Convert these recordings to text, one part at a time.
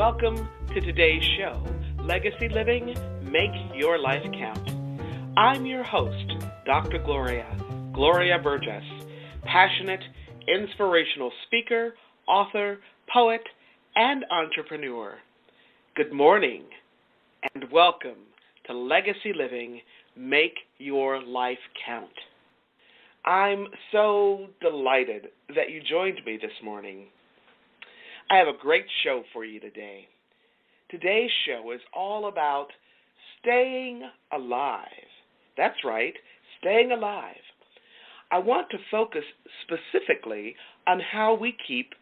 Welcome to today's show, Legacy Living, Make Your Life Count. I'm your host, Dr. Gloria Burgess, passionate, inspirational speaker, author, poet, and entrepreneur. Good morning, and welcome to Legacy Living, Make Your Life Count. I'm so delighted that you joined me this morning. I have a great show for you today. Today's show is all about staying alive. That's right, staying alive. I want to focus specifically on how we keep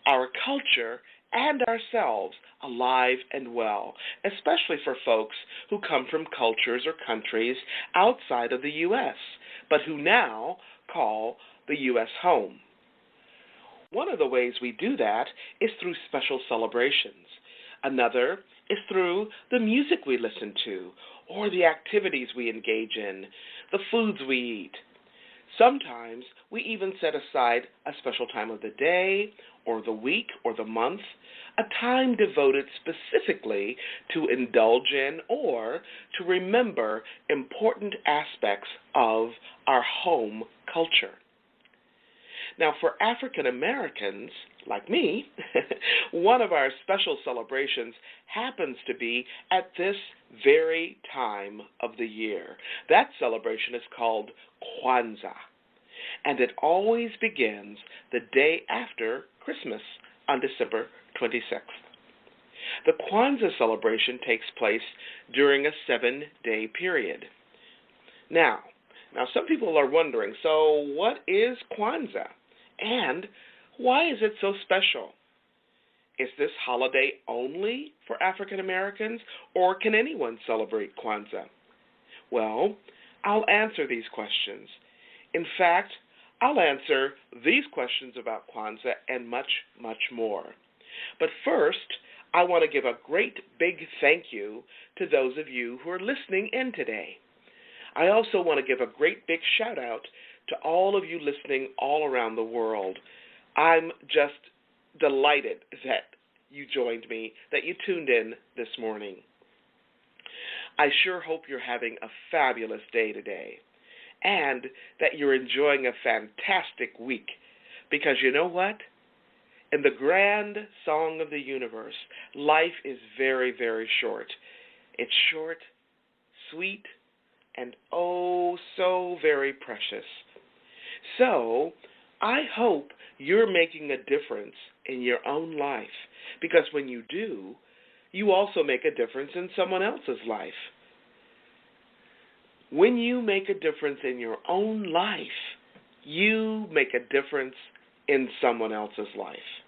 our culture and ourselves alive and well, especially for folks who come from cultures or countries outside of the U.S., but who now call the U.S. home. One of the ways we do that is through special celebrations. Another is through the music we listen to, or the activities we engage in, the foods we eat. Sometimes we even set aside a special time of the day, or the week, or the month, a time devoted specifically to indulge in or to remember important aspects of our home culture. Now, for African Americans, like me, one of our special celebrations happens to be at this very time of the year. That celebration is called Kwanzaa, and it always begins the day after Christmas on December 26th. The Kwanzaa celebration takes place during a 7-day period. Now, some people are wondering, so what is Kwanzaa? And why is it so special? Is this holiday only for African Americans, or can anyone celebrate Kwanzaa? Well, I'll answer these questions. In fact, I'll answer these questions about Kwanzaa and much, much more. But first, I want to give a great big thank you to those of you who are listening in today. I also want to give a great big shout out to all of you listening all around the world. I'm just delighted that you joined me, that you tuned in this morning. I sure hope you're having a fabulous day today and that you're enjoying a fantastic week, because you know what? In the grand song of the universe, life is very, very short. It's short, sweet, and oh so very precious. So, I hope you're making a difference in your own life, because when you do, you also make a difference in someone else's life. When you make a difference in your own life, you make a difference in someone else's life.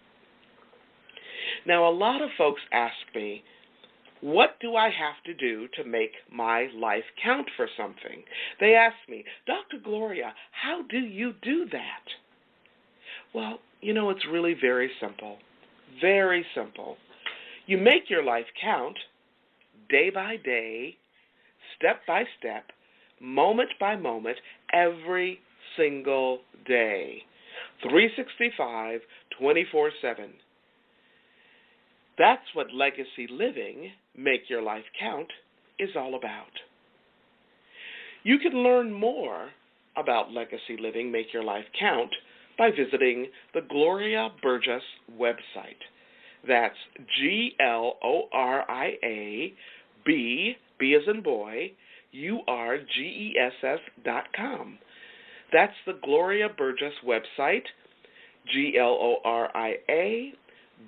Now, a lot of folks ask me, what do I have to do to make my life count for something? They ask me, Dr. Gloria, how do you do that? Well, it's really very simple. Very simple. You make your life count day by day, step by step, moment by moment, every single day. 365, 24/7. That's what Legacy Living, Make Your Life Count, is all about. You can learn more about Legacy Living, Make Your Life Count by visiting the Gloria Burgess website. That's Gloria, B as in boy, URGESS.com. That's the Gloria Burgess website, Gloria,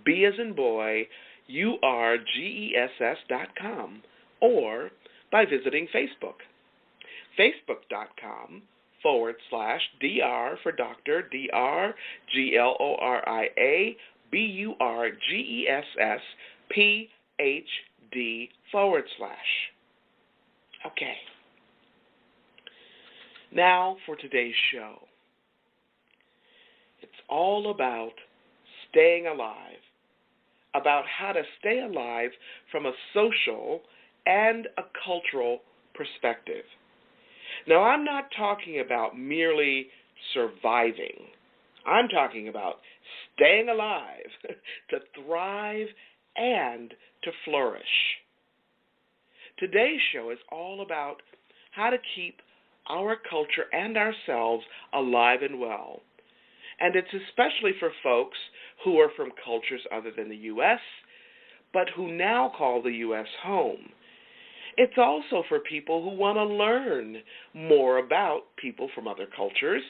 B as in boy, URGESS.com, or by visiting Facebook, Facebook.com/DR for Dr. DR, GLORIA, BURGESS, PHD /. Okay. Now for today's show. It's all about staying alive, about how to stay alive from a social and a cultural perspective. Now, I'm not talking about merely surviving. I'm talking about staying alive to thrive and to flourish. Today's show is all about how to keep our culture and ourselves alive and well. And it's especially for folks who are from cultures other than the U.S., but who now call the U.S. home. It's also for people who want to learn more about people from other cultures,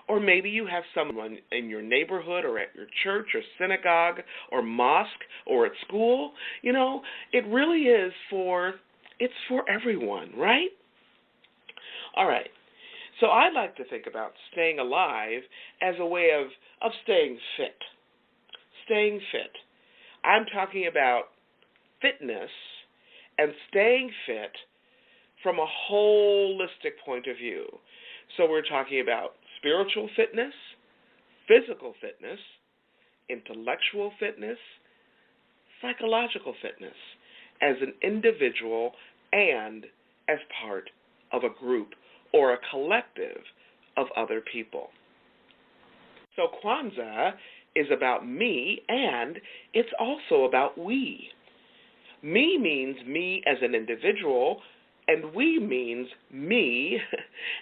or maybe you have someone in your neighborhood or at your church or synagogue or mosque or at school. You know, it really is it's for everyone, right? All right. So I like to think about staying alive as a way of staying fit. Staying fit. I'm talking about fitness and staying fit from a holistic point of view. So we're talking about spiritual fitness, physical fitness, intellectual fitness, psychological fitness as an individual and as part of a group or a collective of other people. So Kwanzaa is about me, and it's also about we. Me means me as an individual, and we means me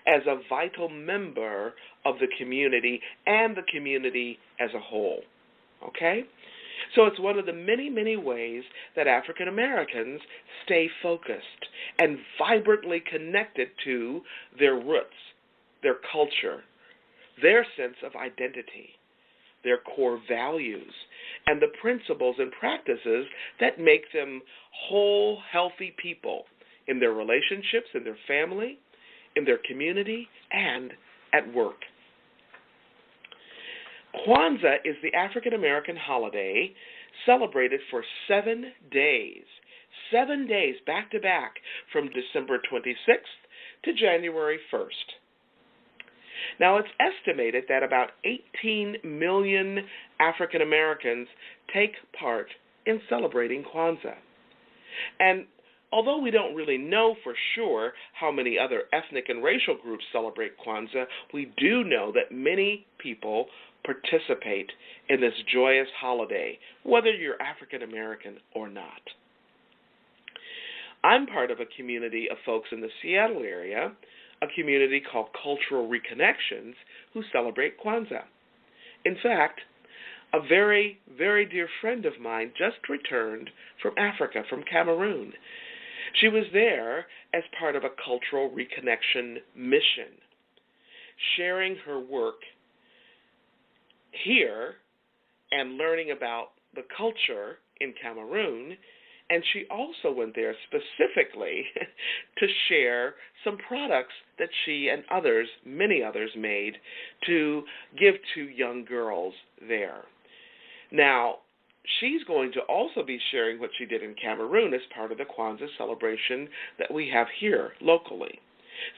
as a vital member of the community and the community as a whole. Okay? So it's one of the many, many ways that African Americans stay focused and vibrantly connected to their roots, their culture, their sense of identity, their core values, and the principles and practices that make them whole, healthy people in their relationships, in their family, in their community, and at work. Kwanzaa is the African American holiday celebrated for 7 days. 7 days back to back from December 26th to January 1st. Now, it's estimated that about 18 million African Americans take part in celebrating Kwanzaa. And although we don't really know for sure how many other ethnic and racial groups celebrate Kwanzaa, we do know that many people participate in this joyous holiday, whether you're African American or not. I'm part of a community of folks in the Seattle area, a community called Cultural Reconnections, who celebrate Kwanzaa. In fact, a very, very dear friend of mine just returned from Africa, from Cameroon. She was there as part of a cultural reconnection mission, sharing her work here and learning about the culture in Cameroon. And she also went there specifically to share some products that she and others, many others, made to give to young girls there. Now, she's going to also be sharing what she did in Cameroon as part of the Kwanzaa celebration that we have here locally.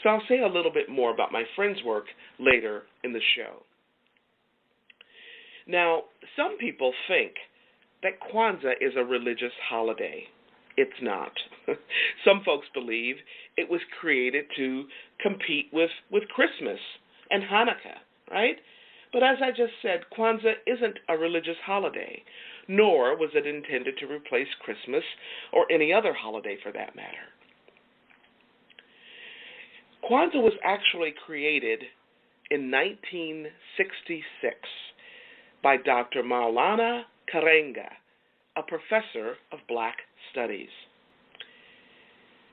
So I'll say a little bit more about my friend's work later in the show. Now, some people think that Kwanzaa is a religious holiday. It's not. Some folks believe it was created to compete with Christmas and Hanukkah, right? But as I just said, Kwanzaa isn't a religious holiday, nor was it intended to replace Christmas or any other holiday for that matter. Kwanzaa was actually created in 1966 by Dr. Maulana Karenga, a professor of Black Studies.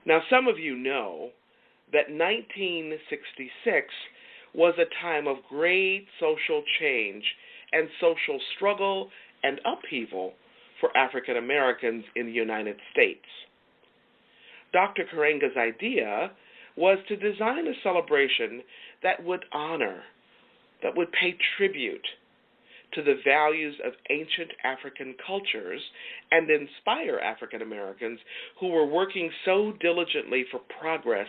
Now, some of you know that 1966 was a time of great social change and social struggle and upheaval for African Americans in the United States. Dr. Karenga's idea was to design a celebration that would honor, that would pay tribute to the values of ancient African cultures and inspire African Americans who were working so diligently for progress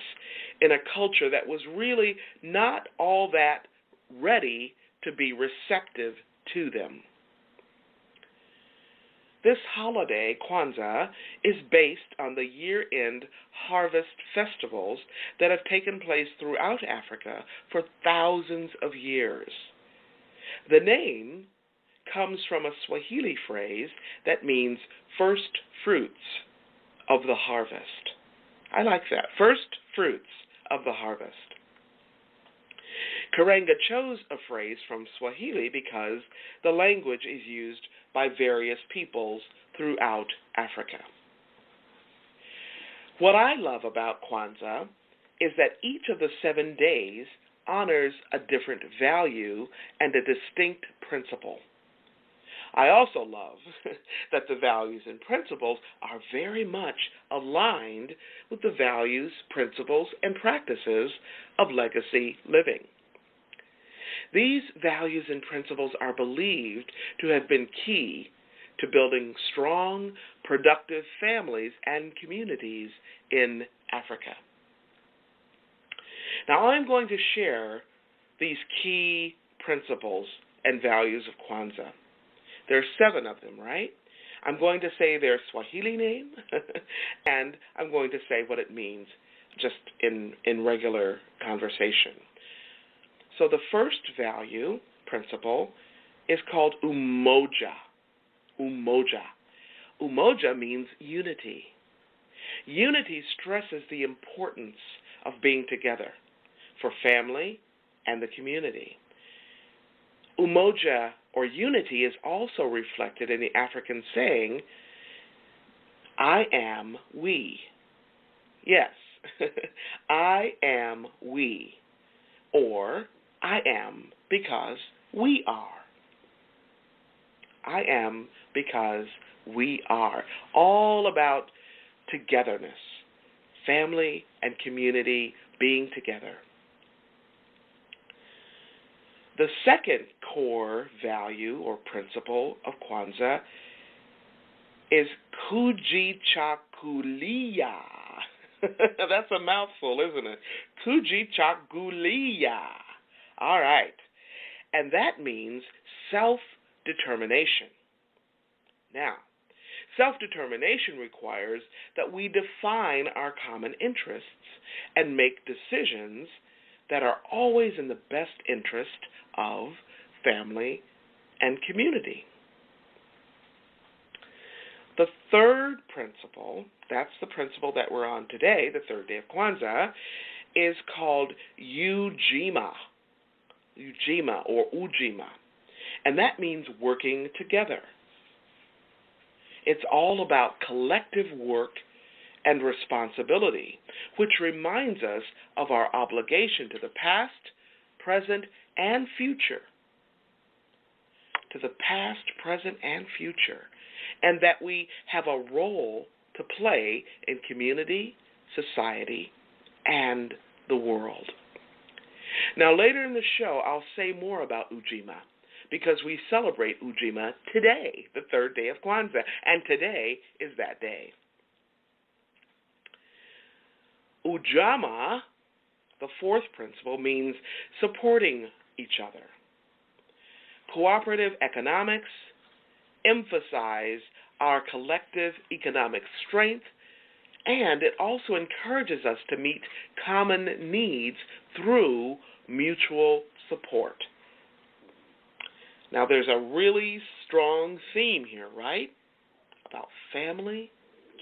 in a culture that was really not all that ready to be receptive to them. This holiday, Kwanzaa, is based on the year-end harvest festivals that have taken place throughout Africa for thousands of years. The name comes from a Swahili phrase that means first fruits of the harvest. I like that. First fruits of the harvest. Karenga chose a phrase from Swahili because the language is used by various peoples throughout Africa. What I love about Kwanzaa is that each of the 7 days honors a different value and a distinct principle. I also love that the values and principles are very much aligned with the values, principles, and practices of legacy living. These values and principles are believed to have been key to building strong, productive families and communities in Africa. Now, I'm going to share these key principles and values of Kwanzaa. There are 7 of them, right? I'm going to say their Swahili name, and I'm going to say what it means just in regular conversation. So the first value, principle, is called umoja. Umoja. Umoja means unity. Unity stresses the importance of being together for family and the community. Umoja, or unity, is also reflected in the African saying, I am we. Yes, I am we, or I am because we are. I am because we are. All about togetherness, family and community being together. The second core value or principle of Kwanzaa is kujichagulia. That's a mouthful, isn't it? Kujichagulia. All right. And that means self-determination. Now, self-determination requires that we define our common interests and make decisions that are always in the best interest of family and community. The third principle, that's the principle that we're on today, the third day of Kwanzaa, is called Ujima. Ujima or Ujima. And that means working together. It's all about collective work and responsibility, which reminds us of our obligation to the past, present, and future. To the past, present, and future. And that we have a role to play in community, society, and the world. Now, later in the show, I'll say more about Ujima, because we celebrate Ujima today, the third day of Kwanzaa, and today is that day. Ujamaa, the fourth principle, means supporting each other. Cooperative economics emphasize our collective economic strength, and it also encourages us to meet common needs through mutual support. Now, there's a really strong theme here, right? About family,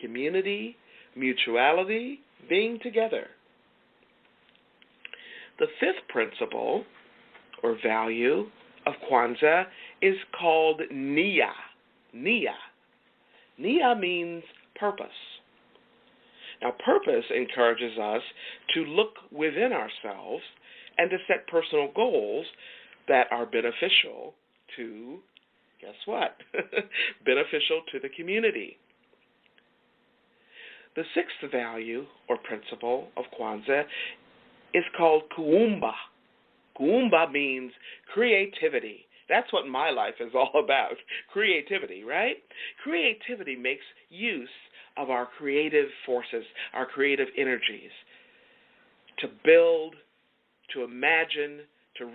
community, mutuality, being together. The fifth principle, or value, of Kwanzaa is called Nia. Nia. Nia means purpose. Now, purpose encourages us to look within ourselves and to set personal goals that are beneficial to, guess what? Beneficial to the community. The sixth value or principle of Kwanzaa is called Kuumba. Kuumba means creativity. That's what my life is all about, creativity, right? Creativity makes use of our creative forces, our creative energies, to build, to imagine, to